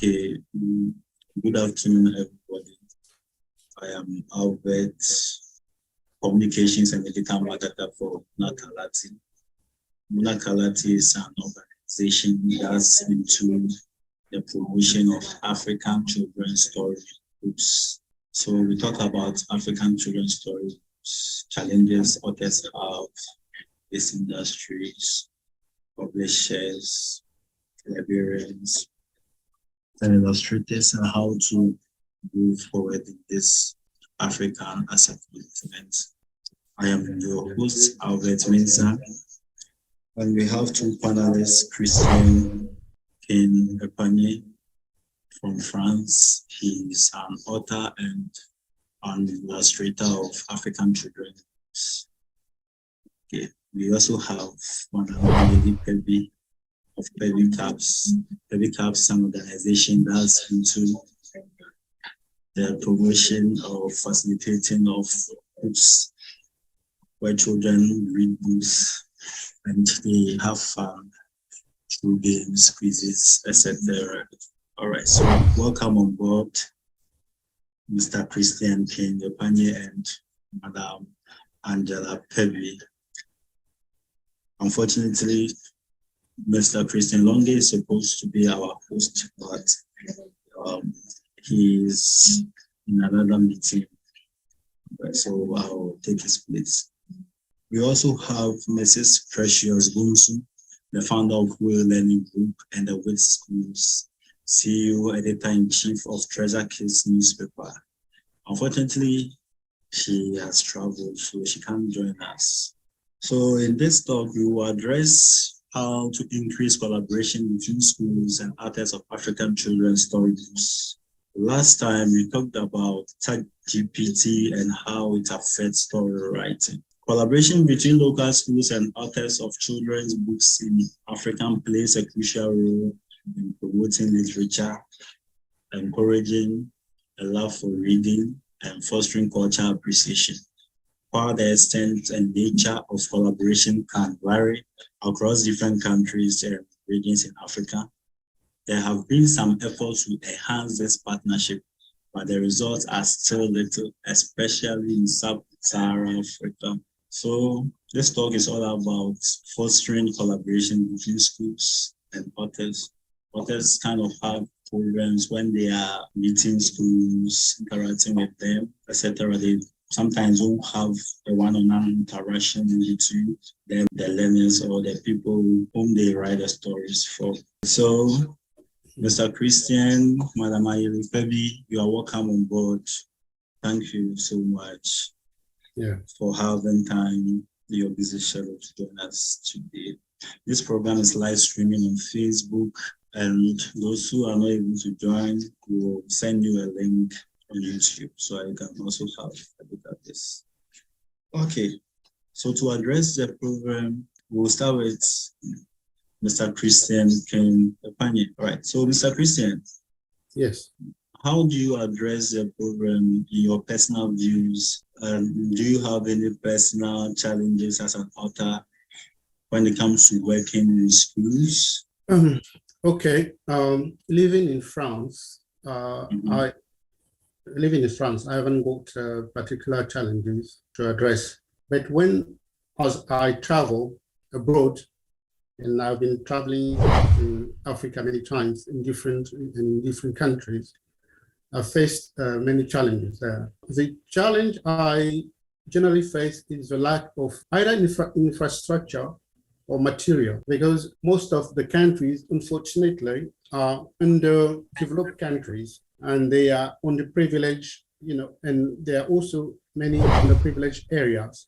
Okay, good afternoon, everybody. I am Albert, Communications and Digital Marketer for Muna Kalati. Muna Kalati is an organization that's into the promotion of African children's story books. So we talk about African children's story books, challenges authors have, these industries, publishers, librarians, and illustrators, and how to move forward in this African asset movement. I am your host, Albert Mensa, and we have two panelists, Christian Ken Epanye from France. He is an author and an illustrator of African children. Okay. We also have Lady Pebi of Pebi Caps. Pebi Caps is an organization that's into the promotion or facilitating of books where children read books and they have fun through games, quizzes, etc. All right, so welcome on board, Mr. Christian Ken Epanye and Madam Angela Pebi. Unfortunately, Mr. Christian Longe is supposed to be our host, but he is in another meeting, so I'll take his place. We also have Mrs. Precious Bunsu, the founder of Will Learning Group and the WIT Schools, CEO, Editor-in-Chief of Treasure Kids newspaper. Unfortunately, she has traveled, so she can't join us. So in this talk, we will address how to increase collaboration between schools and authors of African children's storybooks. Last time, we talked about ChatGPT and how it affects story writing. Collaboration between local schools and authors of children's books in Africa plays a crucial role in promoting literature, encouraging a love for reading, and fostering cultural appreciation. While the extent and nature of collaboration can vary across different countries and regions in Africa, there have been some efforts to enhance this partnership, but the results are still little, especially in sub-Saharan Africa. So this talk is all about fostering collaboration between schools and authors. Authors kind of have programs when they are meeting schools, interacting with them, etc. They sometimes won't have a one-on-one interaction between them, the learners or the people whom they write the stories for. So, Mr. Christian, Madam Ayeli Pebi, you are welcome on board. Thank you so much for having time in your busy schedule to join us today. This program is live streaming on Facebook, and those who are not able to join, we will send you a link on YouTube, so you can also have a look at this. Okay, so to address the program, we'll start with Mr. Christian Ken Epanye. All right, so Mr. Christian. Yes. How do you address the program in your personal views? Do you have any personal challenges as an author when it comes to working in schools? Okay, living in France, I haven't got particular challenges to address. But as I travel abroad, and I've been traveling in Africa many times in different countries, I faced many challenges there. The challenge I generally face is the lack of either infrastructure or material, because most of the countries, unfortunately, are underdeveloped countries, and they are underprivileged, and there are also many underprivileged areas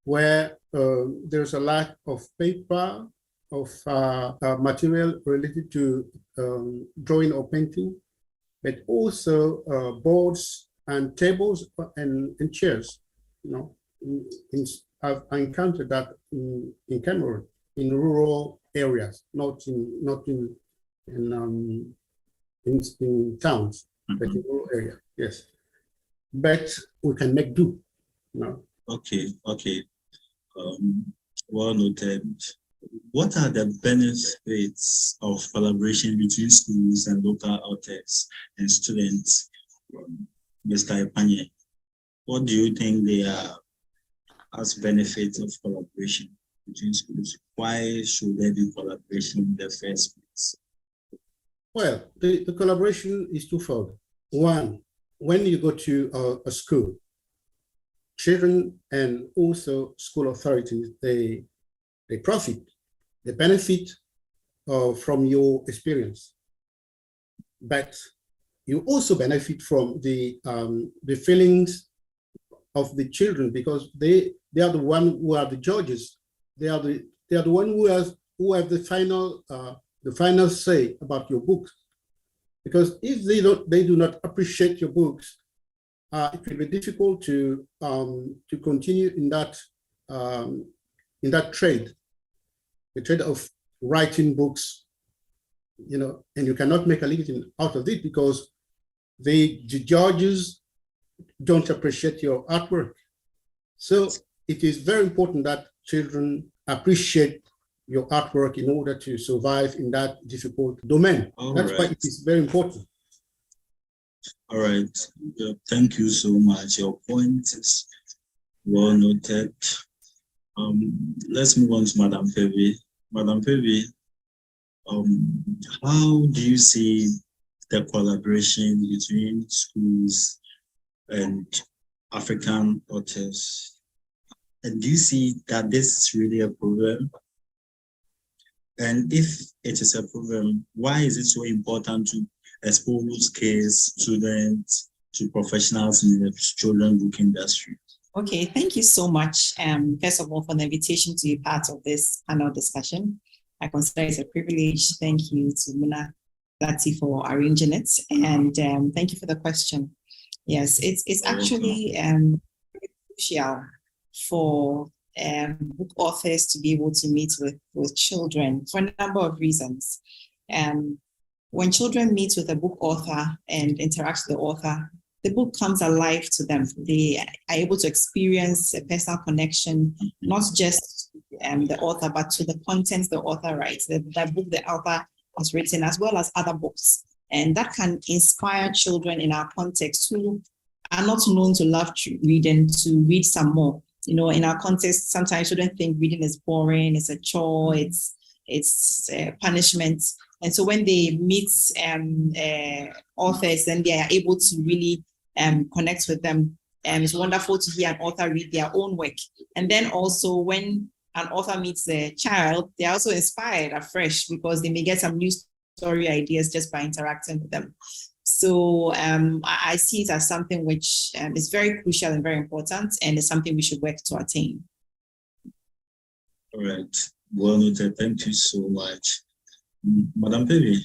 where there's a lack of paper, of material related to drawing or painting, but also boards and tables and chairs. I've encountered that in Cameroon, in rural areas, not in towns, but in rural areas. Yes, but we can make do. Okay. Well noted. What are the benefits of collaboration between schools and local authors and students? Mr. Epanye, what do you think they are as benefits of collaboration between schools? Why should there be collaboration in the first place? Well, the collaboration is twofold. One, when you go to a school, children and also school authorities, they profit, they benefit from your experience. But you also benefit from the feelings of the children, because they are the one who are the judges. They are the one who have the final say about your book. Because if they do not appreciate your books, it will be difficult to continue in that trade, the trade of writing books, and you cannot make a living out of it because the judges don't appreciate your artwork. So it is very important that children appreciate your artwork in order to survive in that difficult domain. That's why it is very important. All right. Thank you so much. Your point is well noted. Let's move on to Madam Pevi. Madam Pevi, how do you see the collaboration between schools and African authors? And do you see that this is really a problem? And if it is a problem, why is it so important to expose kids, students to professionals in the children's book industry? Okay, thank you so much. First of all, for the invitation to be part of this panel discussion. I consider it a privilege. Thank you to Muna Kalati for arranging it. And thank you for the question. Yes, it's actually crucial for book authors to be able to meet with children for a number of reasons. When children meet with a book author and interact with the author, the book comes alive to them. They are able to experience a personal connection, not just the author, but to the contents the author writes, the book the author has written, as well as other books. And that can inspire children in our context who are not known to love reading to read some more. In our context, sometimes children think reading is boring, it's a chore, it's punishment. And so when they meet authors, then they are able to really connect with them. And it's wonderful to hear an author read their own work. And then also when an author meets a child, they're also inspired afresh because they may get some new story ideas just by interacting with them. So I see it as something which is very crucial and very important, and it's something we should work to attain. All right. Well noted. Thank you so much. Madam Pevi,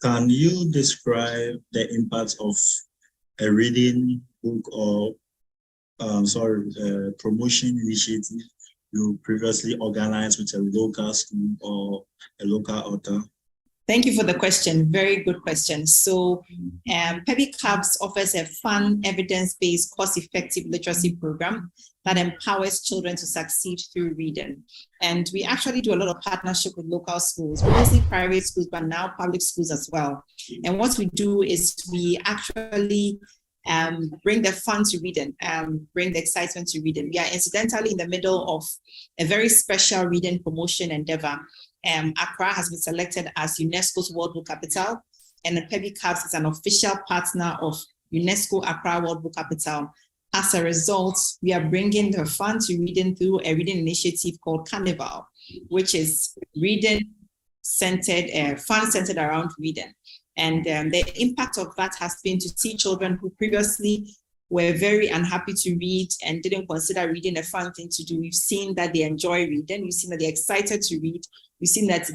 can you describe the impact of a reading book or promotion initiative you previously organized with a local school or a local author? Thank you for the question. Very good question. So Pebi Cubs offers a fun, evidence-based, cost-effective literacy program that empowers children to succeed through reading. And we actually do a lot of partnership with local schools, mostly private schools, but now public schools as well. And what we do is we actually bring the fun to reading, bring the excitement to reading. We are incidentally in the middle of a very special reading promotion endeavor. Accra has been selected as UNESCO's World Book Capital, and the Pebi Cubs is an official partner of UNESCO Accra World Book Capital. As a result, we are bringing the fun to reading through a reading initiative called Carnival, which is reading-centered, fun-centered around reading. And the impact of that has been to see children who previously were very unhappy to read and didn't consider reading a fun thing to do. We've seen that they enjoy reading. We've seen that they're excited to read. We've seen that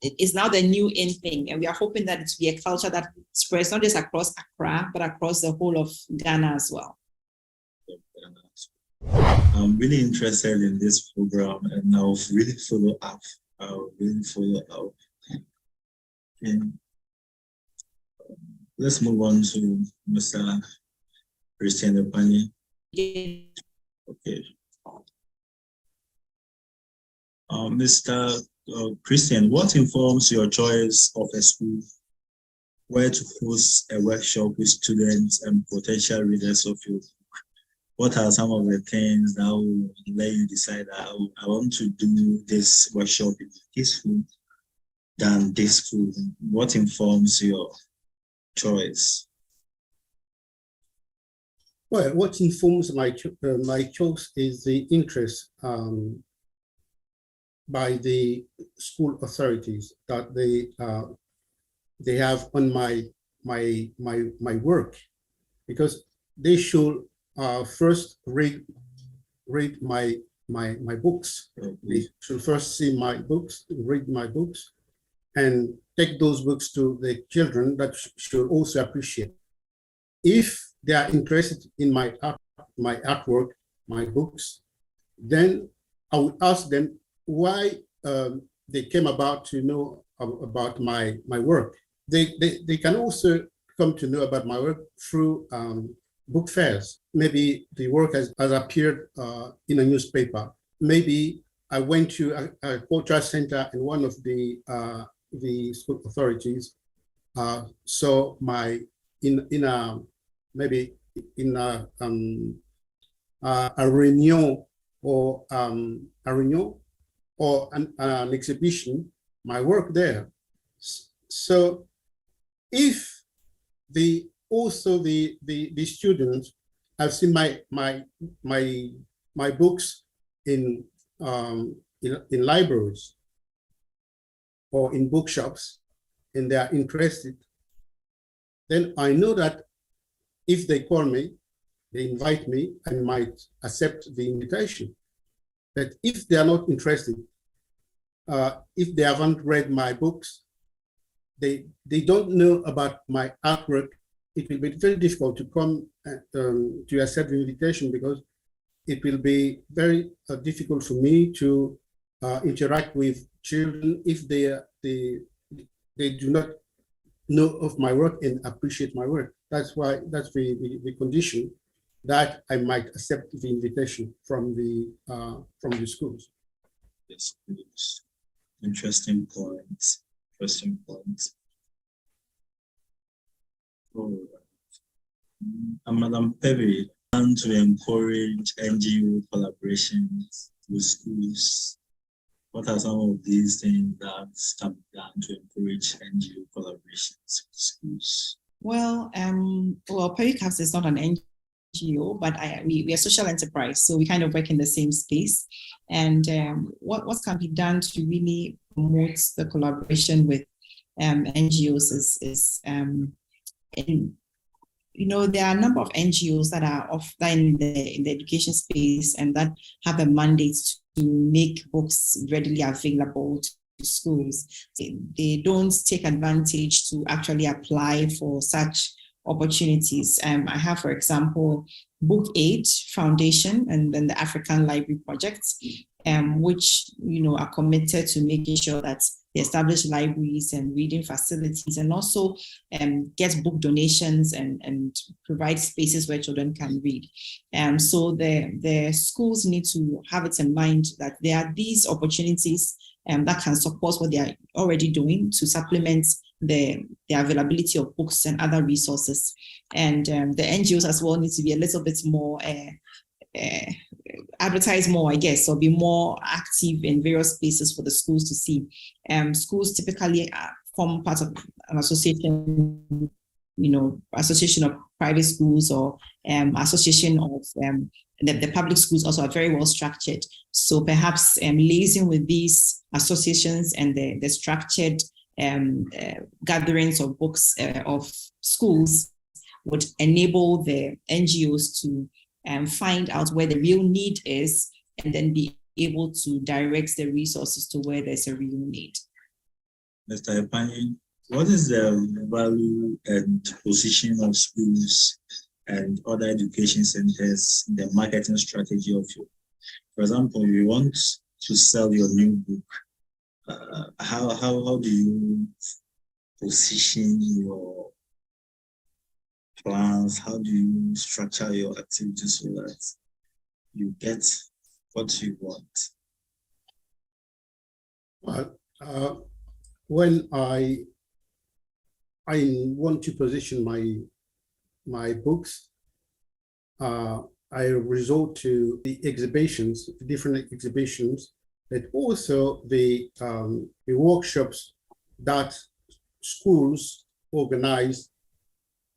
it's now the new in thing. And we are hoping that it will be a culture that spreads not just across Accra, but across the whole of Ghana as well. I'm really interested in this program and I'll really follow up. Okay. Let's move on to Mr. Christian Epanye. Yeah. Okay. Mr. Christian, what informs your choice of a school where to host a workshop with students and potential readers of your book? What are some of the things that will let you decide that I want to do this workshop in this school than this school? What informs your choice? Well, what informs my choice is the interest by the school authorities that they have on my work, because they should first read my books. They should first see my books, read my books, and take those books to the children that should also appreciate. If they are interested in my artwork, my books, then I would ask them why they came about to know about my work. They can also come to know about my work through book fairs. Maybe the work has appeared in a newspaper. Maybe I went to a cultural center and one of the school authorities saw my in a maybe in a reunion or an exhibition, my work there. So if the students have seen my books in libraries or in bookshops and they are interested, then I know that if they call me, they invite me, I might accept the invitation. But if they are not interested, if they haven't read my books, they don't know about my artwork, it will be very difficult to come to accept the invitation, because it will be very difficult for me to interact with children if they do not know of my work and appreciate my work. That's the condition that I might accept the invitation from the schools. Yes, interesting points. Interesting points. Oh, Madam Pevy, and to encourage NGO collaborations with schools. What are some of these things that have done to encourage NGO collaborations with schools? Well, Pericast is not an NGO, but we are a social enterprise, so we kind of work in the same space. And what can be done to really promote the collaboration with NGOs is there are a number of NGOs that are in the education space and that have a mandate to make books readily available to schools. They don't take advantage to actually apply for such opportunities. I have, for example, Book Aid Foundation and then the African Library Project, which are committed to making sure that they establish libraries and reading facilities, and also get book donations and provide spaces where children can read. So the schools need to have it in mind that there are these opportunities that can support what they are already doing to supplement the availability of books and other resources. And the NGOs as well need to be a little bit more advertise more, I guess, or be more active in various spaces for the schools to see. Schools typically form part of an association, association of private schools or association of the public schools also are very well structured. So perhaps liaising with these associations and the structured gatherings of books of schools would enable the NGOs to find out where the real need is and then be able to direct the resources to where there's a real need. Mr. Epanyi, what is the value and position of schools and other education centers in the marketing strategy of you? For example, you want to sell your new book. How do you position your plans? How do you structure your activities so that you get what you want? Well, when I want to position my books, I resort to the exhibitions, the different exhibitions, but also the workshops that schools organize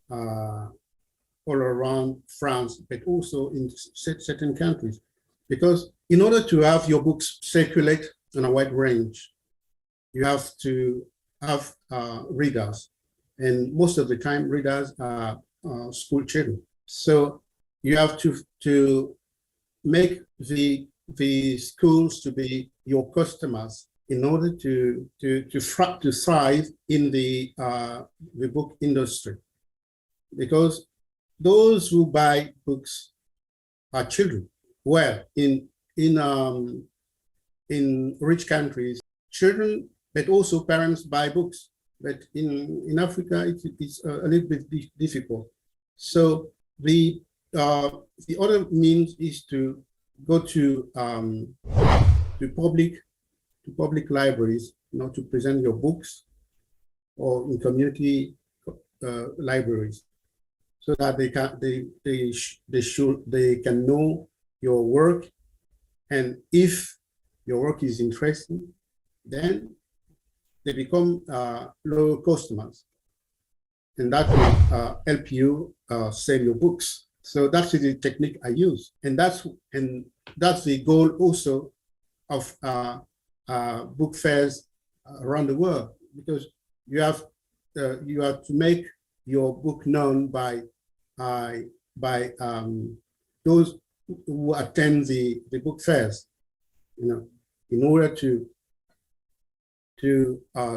all around France, but also in certain countries. Because in order to have your books circulate on a wide range, you have to have readers. And most of the time, readers are school children. So you have to make the schools to be your customers in order to thrive in the book industry. Because those who buy books are children. Well, in rich countries, children, but also parents buy books. But in Africa, it's a little bit difficult. So the other means is to go to public libraries, to present your books, or in community libraries, so that they can know your work, and if your work is interesting, then they become loyal customers, and that will help you sell your books. So that's the technique I use, and that's the goal also of book fairs around the world, because you have to make your book known by those who attend the book fairs, in order to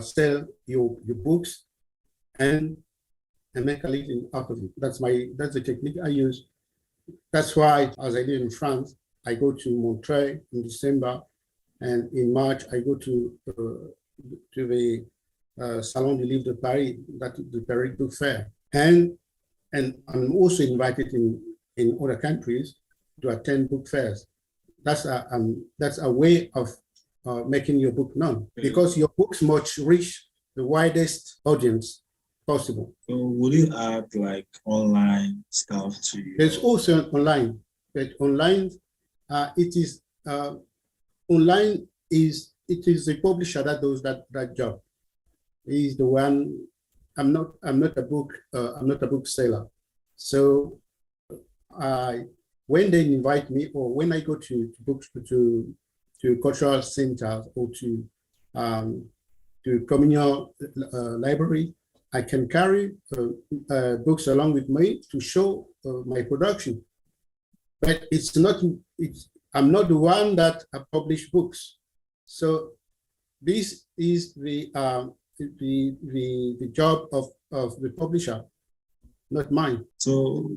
sell your books and make a living out of it. That's the technique I use. That's why, as I live in France, I go to Montreuil in December, and in March I go to the Salon du Livre de Paris, that the Paris Book Fair, and I'm also invited in other countries to attend book fairs. That's a way of making your book known, because your books must reach the widest audience possible. So would you add like online stuff to you? There's also online, but online it is the publisher that does that job. He's the one. I'm not a bookseller. So when they invite me, or when I go to cultural centers, or to communal library, I can carry books along with me to show my production. But I'm not the one that publish books. So this is the job of the publisher, not mine. So,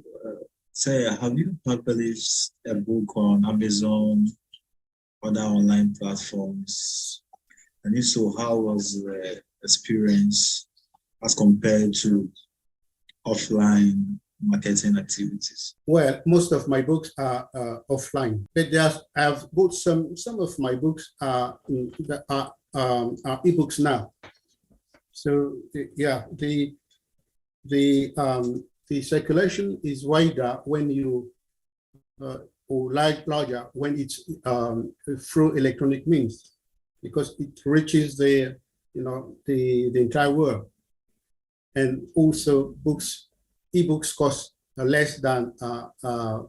say, have you published a book on Amazon, other online platforms? And if so, how was the experience as compared to offline marketing activities? Well, most of my books are offline, but I have bought some of my books are ebooks now. So the circulation is wider when you or larger when it's through electronic means, because it reaches the entire world. And also ebooks cost less than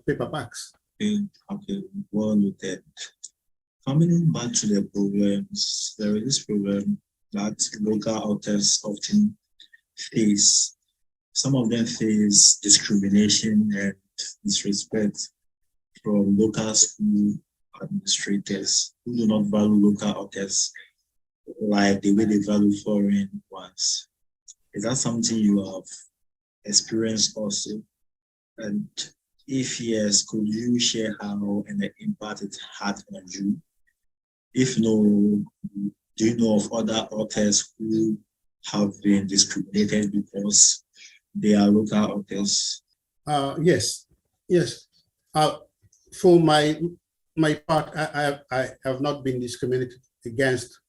paperbacks. Okay, well noted. Coming back to the problems, there is this problem that local authors often face. Some of them face discrimination and disrespect from local school administrators who do not value local authors like the way they value foreign ones. Is that something you have experienced also? And if yes, could you share how and the impact it had on you? If no, do you know of other authors who have been discriminated because they are local authors? Yes. For my part, I have not been discriminated against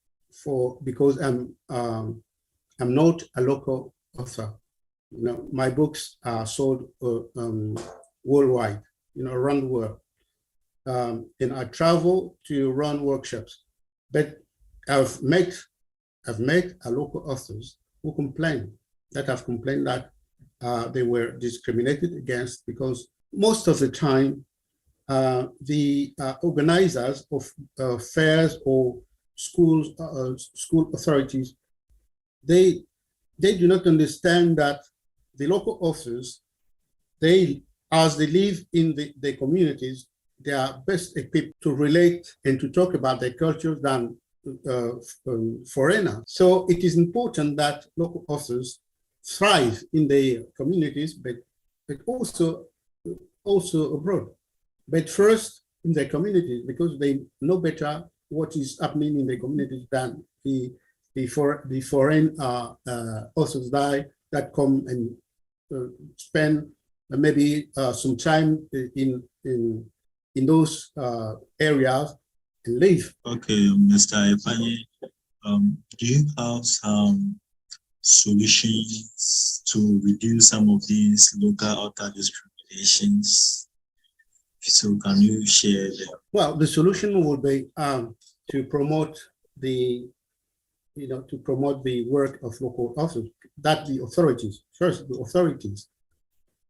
because I'm not a local author. My books are sold worldwide, around the world. And I travel to run workshops, but I've met a local authors who have complained that they were discriminated against, because most of the time the organizers of fairs or school authorities, they do not understand that the local authors, as they live in the communities, they are best equipped to relate and to talk about their culture than foreigners. So it is important that local authors thrive in their communities, but also abroad. But first in their communities, because they know better what is happening in their communities than the foreign authors that come and spend maybe some time in those areas and leave. Okay, Mr. Ifeanyi, do you have some solutions to reduce some of these local author discriminations? So can you share them? Well, the solution would be to promote the work of local authors, that the authorities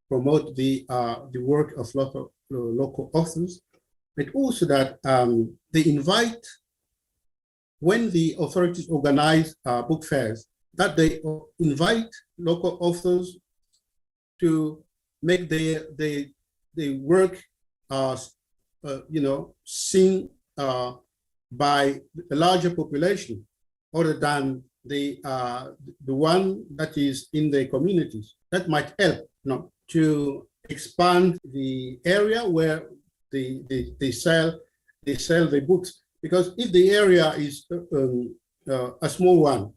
promote the work of local authors, but also that they invite, when the authorities organize book fairs, that they invite local authors to make their work seen by a larger population, other than the one that is in the communities. That might help to expand the area where they sell the books. Because if the area is a small one,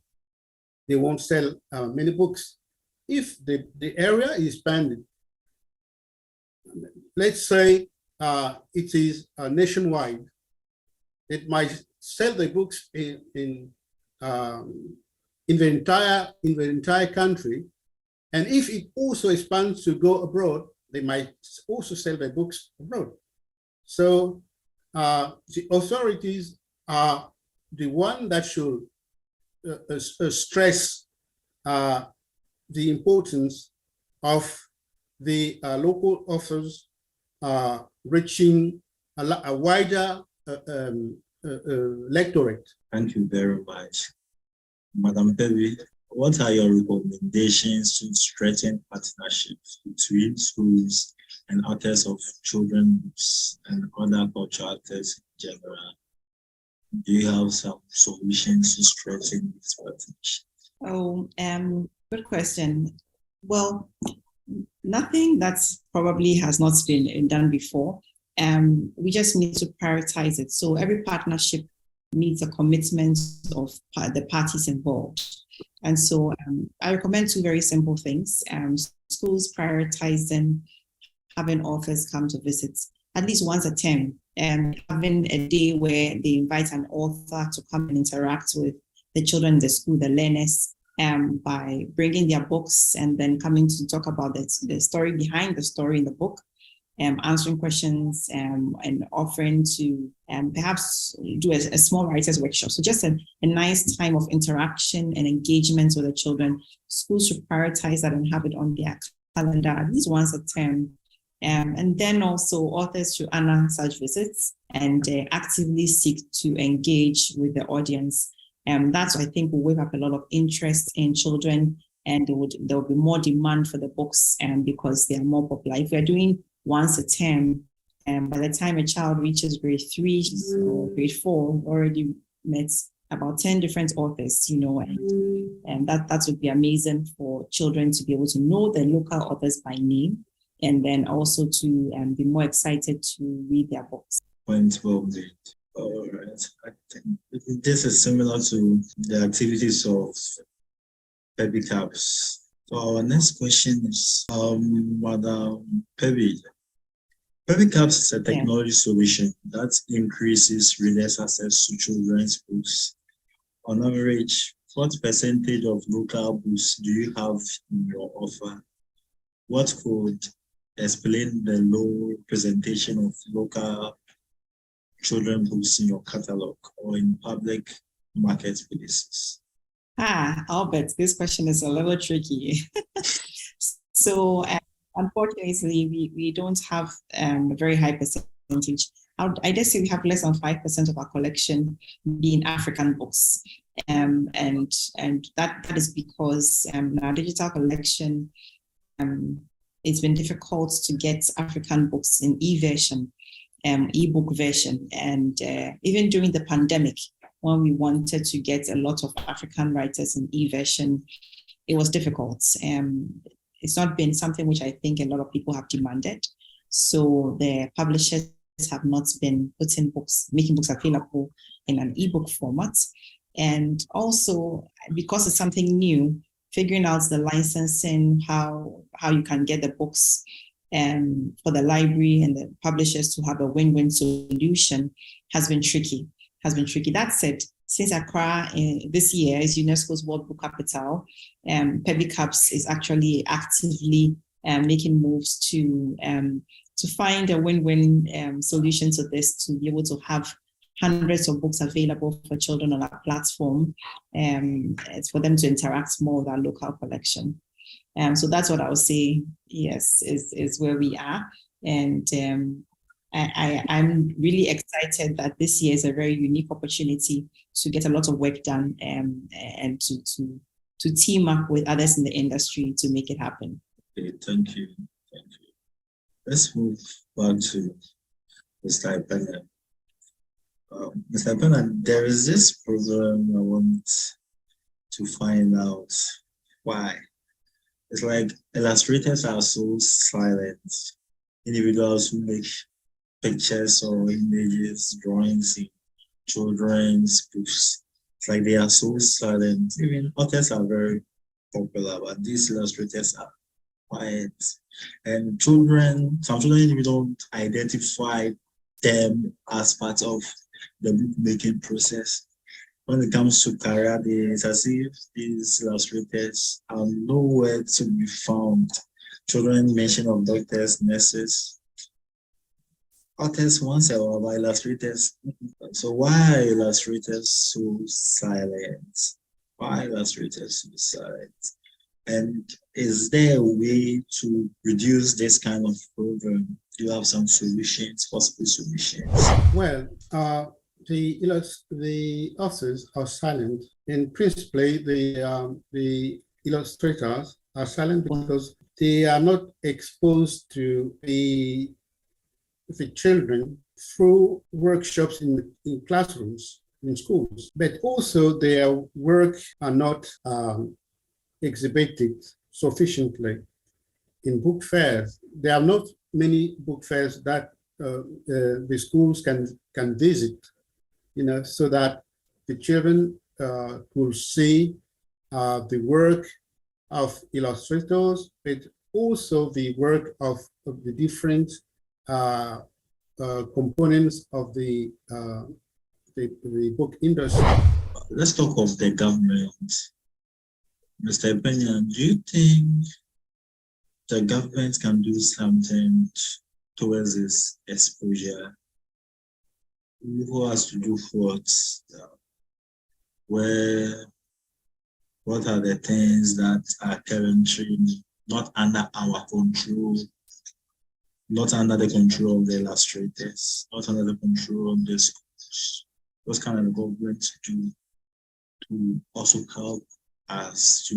they won't sell many books. If the area is expanded, let's say it is nationwide, it might sell the books in the entire country. And if it also expands to go abroad, they might also sell their books abroad. So the authorities are the one that should stress the importance of the local authors reaching a wider electorate. Thank you very much. Madam Pevi, what are your recommendations to strengthen partnerships between schools and authors of children's books and other cultural authors in general? Do you have some solutions to strengthen this partnership? Oh, good question. Well, nothing that's probably has not been done before. We just need to prioritize it. So every partnership needs a commitment of the parties involved. And so I recommend two very simple things. Schools prioritizing having authors come to visit at least once a term, and having a day where they invite an author to come and interact with the children in the school, the learners, by bringing their books and then coming to talk about the story behind the story in the book, answering questions, and offering to perhaps do a small writers workshop. So just a nice time of interaction and engagement with the children. Schools should prioritize that and have it on their calendar at least once a term. And then also authors should honor such visits and actively seek to engage with the audience. That's, I think, will wake up a lot of interest in children, and there will be more demand for the books because they are more popular. If we're doing once a term, by the time a child reaches grade 3 or grade 4, already met about 10 different authors, and that would be amazing for children to be able to know the local authors by name, and then also to be more excited to read their books. Point well made. All right. I think this is similar to the activities of Pebi Caps. So our next question is, Madam Pebi. Pebi Caps is a technology solution that increases readers' access to children's books On average, what percentage of local books do you have in your offer? What could explain the low presentation of local children books in your catalog or in public marketplaces? Albert, this question is a little tricky. So, unfortunately, we don't have a very high percentage. I just say we have less than 5% of our collection being African books. And that is because our digital collection, it's been difficult to get African books in e-version, e-book version. And even during the pandemic, when we wanted to get a lot of African writers in e-version, it was difficult. It's not been something which I think a lot of people have demanded. So the publishers have not been making books available in an ebook format. And also, because it's something new, figuring out the licensing, how you can get the books for the library and the publishers to have a win-win solution has been tricky. That said, since Accra this year is UNESCO's World Book Capital, PEBICAPS is actually actively making moves to find a win-win solution to this, to be able to have hundreds of books available for children on our platform, it's for them to interact more with our local collection. So that's what I would say, yes, is where we are. And I'm really excited that this year is a very unique opportunity to get a lot of work done and to team up with others in the industry to make it happen. Okay, thank you. Let's move back to Mr. Ipena. Mr. Ipena, there is this program I want to find out why. It's like illustrators are so silent. Individuals who make pictures or images, drawings in children's books. It's like they are so silent. Even authors are very popular, but these illustrators are quiet. And some children, we don't identify them as part of the book making process. When it comes to career, it's as if these illustrators are nowhere to be found. Children mention of doctors, nurses, authors once a while, but illustrators. So why are illustrators so silent? Why are illustrators so silent? And is there a way to reduce this kind of program? Do you have some solutions, possible solutions? Well, the authors are silent. In principle, the illustrators are silent because they are not exposed to the children through workshops in classrooms, in schools, but also their work are not exhibited sufficiently in book fairs. There are not many book fairs that the schools can visit, so that the children will see the work of illustrators, but also the work of the different components of the book industry. Let's talk of the government. Mr. Ipena, do you think the government can do something towards this exposure? Who has to do what? What are the things that are currently not under our control, not under the control of the illustrators, not under the control of the schools? What can the government do to also help us to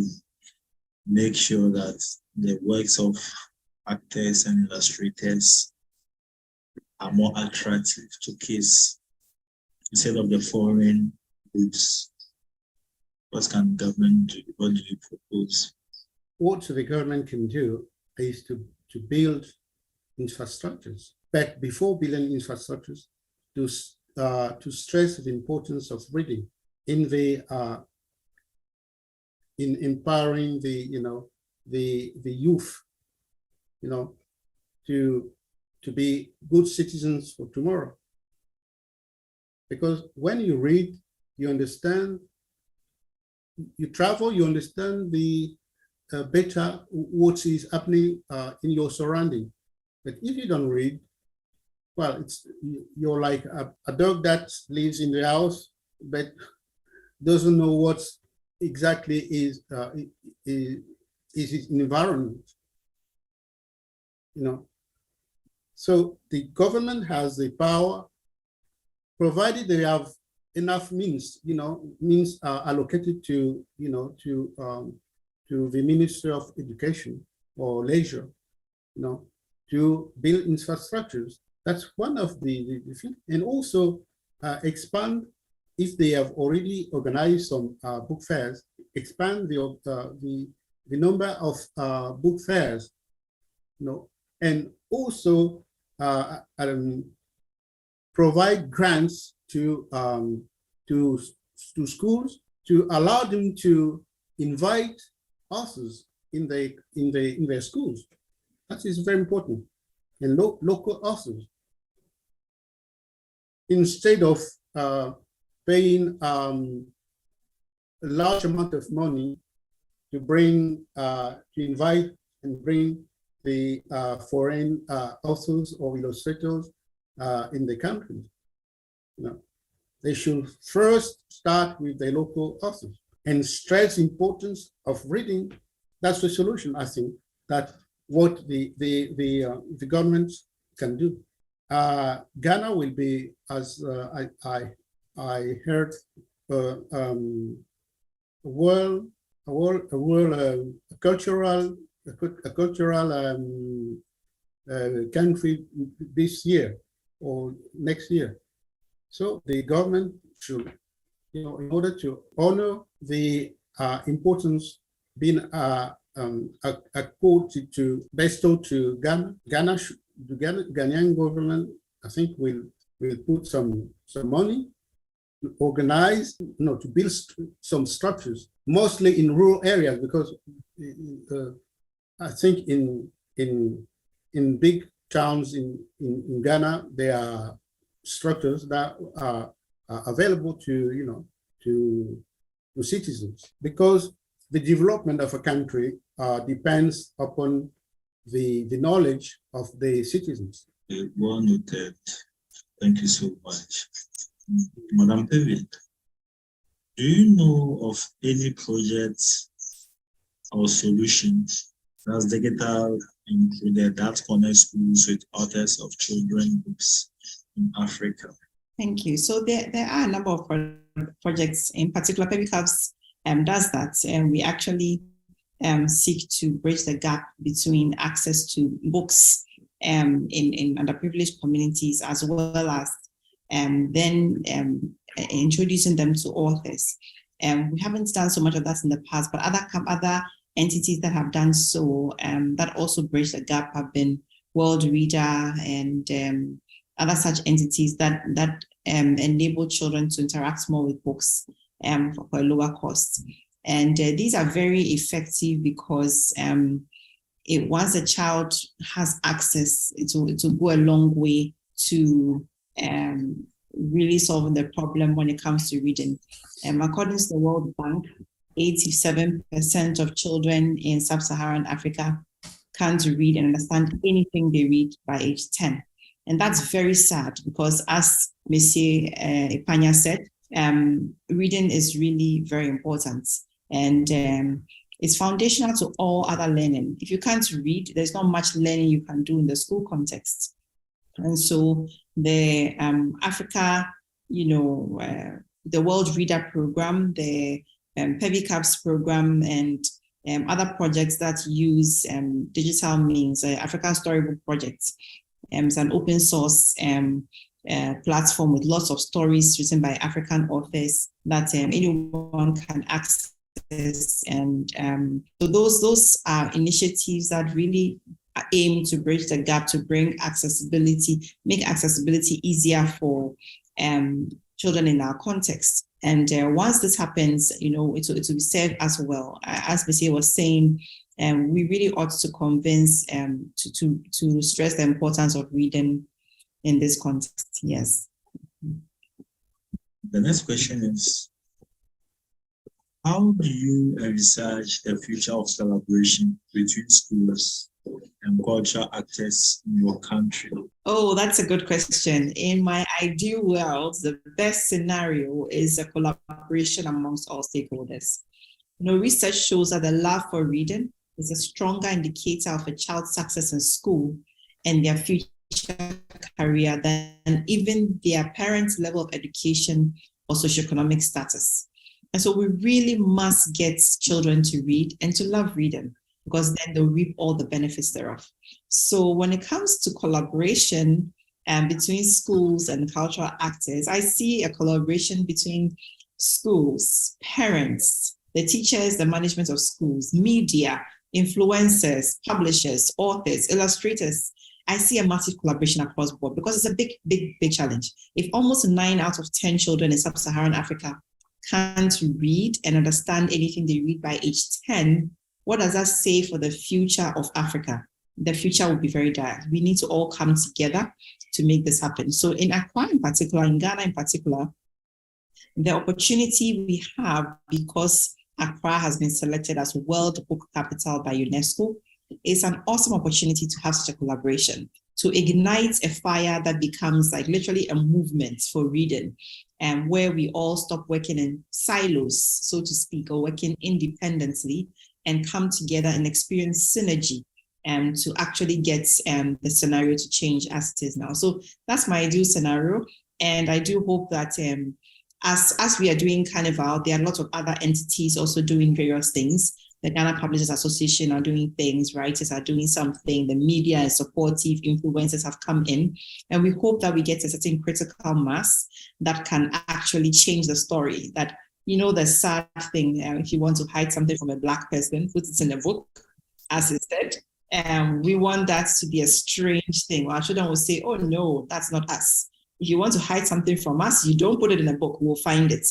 make sure that the works of actors and illustrators are more attractive to kids instead of the foreign goods? What can government do? What do you propose? What the government can do is to build infrastructures. But before building infrastructures, to stress the importance of reading in empowering the youth, to be good citizens for tomorrow. Because when you read, you understand you travel, you understand the better what is happening in your surrounding. But if you don't read, well, you're like a dog that lives in the house but doesn't know what exactly is its environment. So the government has the power, provided they have enough means. Means are allocated to the Ministry of Education or Leisure, to build infrastructures. That's one of the things. And also expand, if they have already organized some book fairs, expand the number of book fairs, and also provide grants to schools to allow them to invite authors in their schools. That is very important. And local authors, instead of paying a large amount of money to invite and bring the foreign authors or illustrators in the country. They should first start with the local authors and stress the importance of reading. That's the solution, I think, that what the government can do. Ghana will be, as I heard, a world cultural country this year or next year. So the government should, in order to honor the importance being bestowed to Ghana, the Ghanaian government, I think, will put some money to organize, to build some structures, mostly in rural areas, because I think in big towns in Ghana, there are structures that are available to citizens, because the development of a country depends upon the knowledge of the citizens. Well noted. Thank you so much. Madam David, do you know of any projects or solutions that's digital included that connects schools with authors of children's books in Africa? Thank you. So there are a number of projects, in particular, PEBICAPS does that, and we actually seek to bridge the gap between access to books in underprivileged communities, as well as then introducing them to authors. We haven't done so much of that in the past, but other entities that have done so, that also bridge the gap, have been World Reader and other such entities that enable children to interact more with books for a lower cost. And these are very effective because once a child has access, it will go a long way to really solving the problem when it comes to reading. According to the World Bank, 87% of children in sub-Saharan Africa can't read and understand anything they read by age 10. And that's very sad because, as Monsieur Ipanya said, reading is really very important. And it's foundational to all other learning. If you can't read, there's not much learning you can do in the school context. And so the Africa, the World Reader Program, the PEBICAPS program, and other projects that use digital means, African Storybook Project. It's an open source platform with lots of stories written by African authors that anyone can access. And so those are initiatives that really aim to bridge the gap, to bring accessibility, make accessibility easier for children in our context. And once this happens, it will be said as well. As Bessie was saying, we really ought to convince to stress the importance of reading in this context. Yes. The next question is, How do you envisage the future of collaboration between schools and cultural actors in your country? Oh, that's a good question. In my ideal world, the best scenario is a collaboration amongst all stakeholders. Research shows that the love for reading is a stronger indicator of a child's success in school and their future career than even their parents' level of education or socioeconomic status. And so we really must get children to read and to love reading, because then they'll reap all the benefits thereof. So when it comes to collaboration between schools and cultural actors, I see a collaboration between schools, parents, the teachers, the management of schools, media, influencers, publishers, authors, illustrators. I see a massive collaboration across the board because it's a big, big, big challenge. If almost 9 out of 10 children in sub-Saharan Africa can't read and understand anything they read by age 10, what does that say for the future of Africa? The future will be very dire. We need to all come together to make this happen. So in Accra in particular, in Ghana in particular, the opportunity we have, because Accra has been selected as World Book Capital by UNESCO, is an awesome opportunity to have such a collaboration, to ignite a fire that becomes like literally a movement for reading, and where we all stop working in silos, so to speak, or working independently and come together and experience synergy to actually get the scenario to change as it is now. So that's my ideal scenario. And I do hope that as we are doing Carnival, there are lots of other entities also doing various things. The Ghana Publishers Association are doing things, writers are doing something, the media is supportive, influencers have come in, and we hope that we get a certain critical mass that can actually change the story. That, the sad thing, if you want to hide something from a Black person, put it in a book, as it said. We want that to be a strange thing. Our children will say, oh no, that's not us. If you want to hide something from us, you don't put it in a book, we'll find it.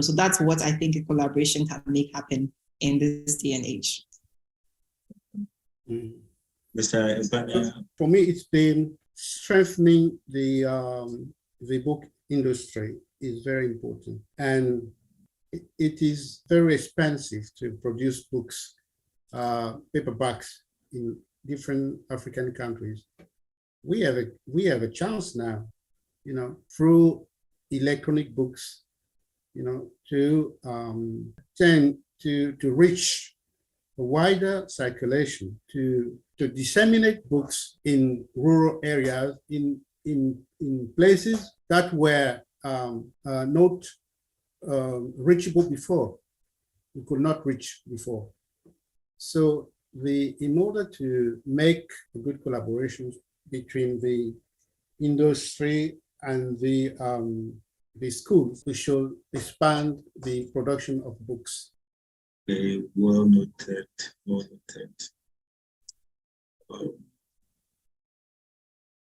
So that's what I think a collaboration can make happen in this day and age. Mr. Epanya. For me, it's been strengthening the book industry is very important. And it is very expensive to produce books, paperbacks in different African countries. We have a chance now, through electronic books, to reach a wider circulation, to disseminate books in rural areas, in places that were not reachable before. We could not reach before. So in order to make a good collaboration between the industry and the schools, we should expand the production of books. Okay, well noted, well noted.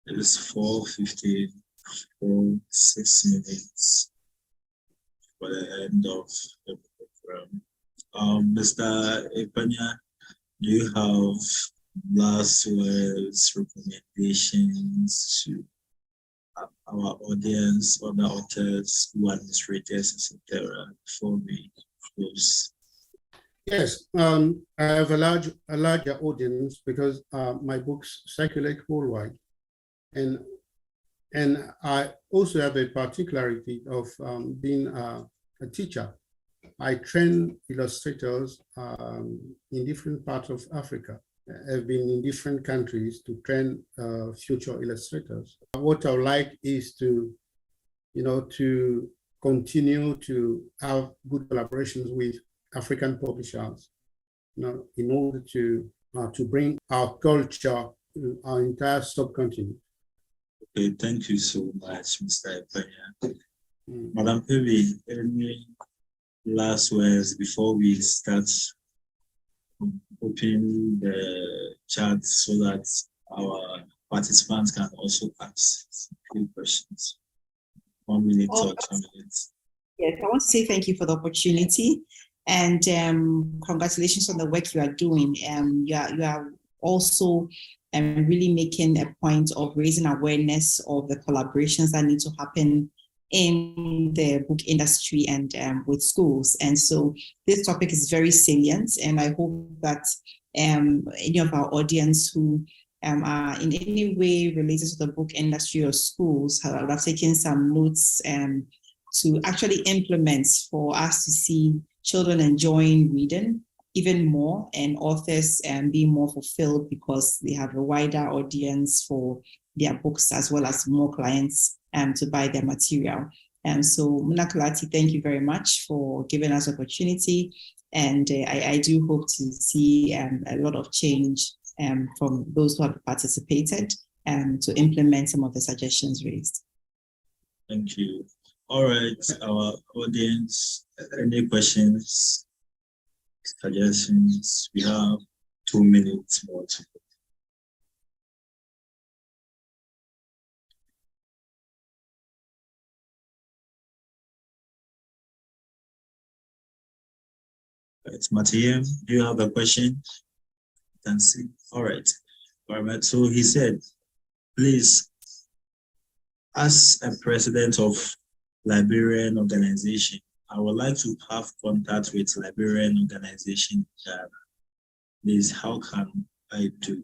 It is 4:54, 6 minutes for the end of the program. Mr. Epanya, do you have last words, recommendations to our audience, other authors, who administrators, etc., before we close? Yes, I have a larger audience because my books circulate worldwide, and I also have a particularity of being a teacher. I train illustrators in different parts of Africa. I've been in different countries to train future illustrators. What I would like is to continue to have good collaborations with African publishers, in order to bring our culture to our entire subcontinent. Okay, thank you so much, Mr. Epanya. Madam Pevi, any last words before we start opening the chat so that our participants can also ask a few questions? 1 minute or 2 minutes. Yes, I want to say thank you for the opportunity, and congratulations on the work you are doing. You are also really making a point of raising awareness of the collaborations that need to happen in the book industry and with schools. And so this topic is very salient, and I hope that any of our audience who are in any way related to the book industry or schools have taken some notes to actually implement for us to see children enjoying reading even more, and authors being more fulfilled because they have a wider audience for their books, as well as more clients to buy their material. So Muna Kalati, thank you very much for giving us opportunity. And I do hope to see a lot of change from those who have participated to implement some of the suggestions raised. Thank you. All right, our audience, any questions, suggestions? We have 2 minutes more to go. Right, Mathieu, do you have a question? You can see. All right. So he said, please, as a president of Liberian organization, I would like to have contact with Liberian organization. Please, how can I do?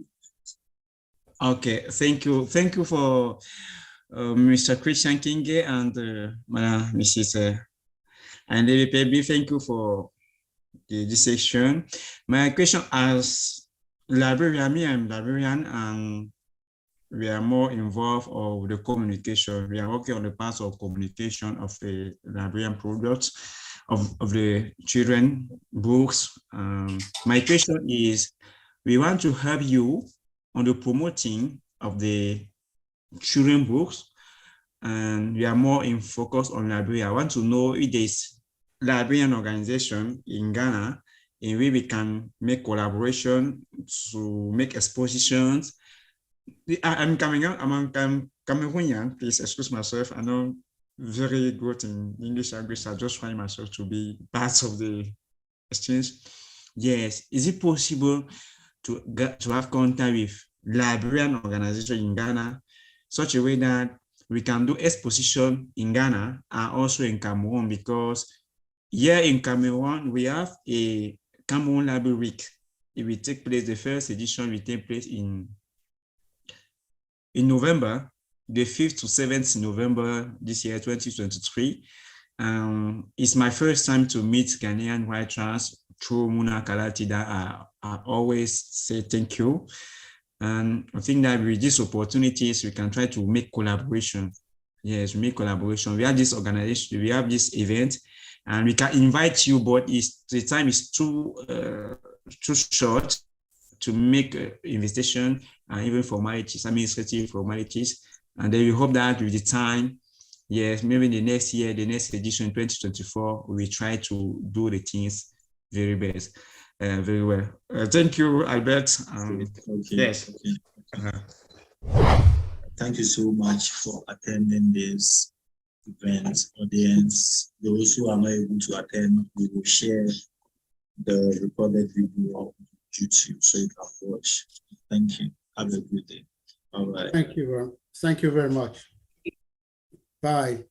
Okay, thank you. Thank you for Mr. Christian Kinge and Mrs. And Baby. Thank you for this section. My question as librarian, I'm librarian, and we are more involved of the communication. We are working on the parts of communication of the librarian products, of the children books. My question is, we want to help you on the promoting of the children books, and we are more in focus on library. I want to know if there's librarian organization in Ghana in which we can make collaboration to make expositions. I'm Cameroonian, please excuse myself. I know very good in English language. I just find myself to be part of the exchange. Yes, is it possible to have contact with librarian organization in Ghana, such a way that we can do exposition in Ghana and also in Cameroon? Because here in Cameroon, we have a Cameroon Library Week. It will take place, the first edition will take place in November, the 5th to 7th November this year, 2023. It's my first time to meet Ghanaian writers through Muna Kalati that I always say thank you. And I think that with these opportunities, we can try to make collaboration. Yes, make collaboration. We have this organization, we have this event, and we can invite you, but the time is too short to make invitation and even formalities, administrative formalities. And then we hope that with the time, yes, maybe the next year, the next edition, 2024, we try to do the things very best, very well. Thank you, Albert. Okay. Yes. Okay. Thank you so much for attending this event. Audience, those who are not able to attend, we will share the recorded video on YouTube so you can watch. Thank you. Have a good day. All right. Thank you. Thank you very much. Bye.